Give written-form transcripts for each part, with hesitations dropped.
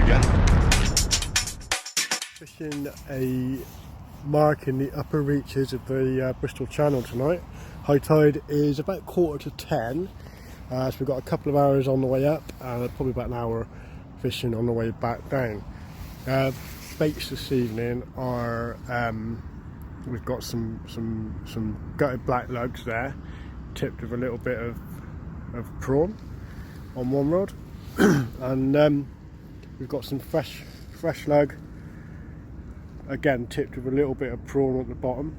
again. Fishing a mark in the upper reaches of the Bristol Channel tonight. High tide is about 9:45, so we've got a couple of hours on the way up and probably about an hour fishing on the way back down. Baits this evening are we've got some gutted black lugs there, tipped with a little bit of prawn on one rod, and we've got some fresh lug, again tipped with a little bit of prawn at the bottom.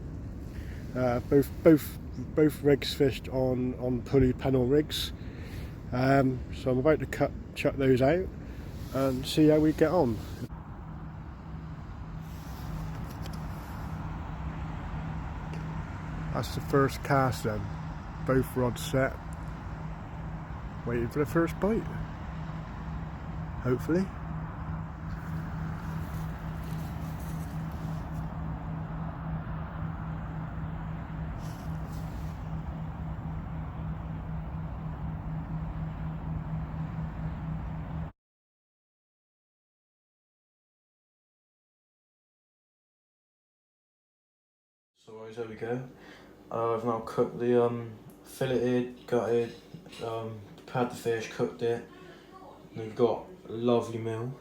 Both rigs fished on pulley pennel rigs, so I'm about to chuck those out and see how we get on. That's the first cast then, both rods set, waiting for the first bite, hopefully. So guys, there we go. I've now cooked the filleted, gutted, prepared the fish, cooked it. And we've got a lovely meal.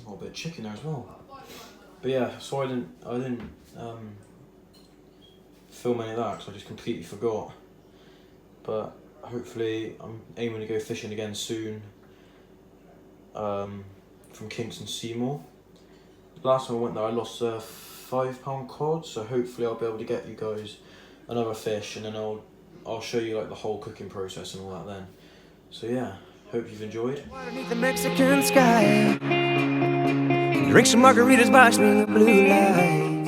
Got a bit of chicken there as well. But yeah, so I didn't film any of that because I just completely forgot. But hopefully I'm aiming to go fishing again soon. From Kingston Seymour. Last time I went there, I lost a £5 cod, so hopefully I'll be able to get you guys another fish, and then I'll show you like the whole cooking process and all that then. So yeah, hope you've enjoyed. Underneath the Mexican sky, drink some margaritas by swing of blue light.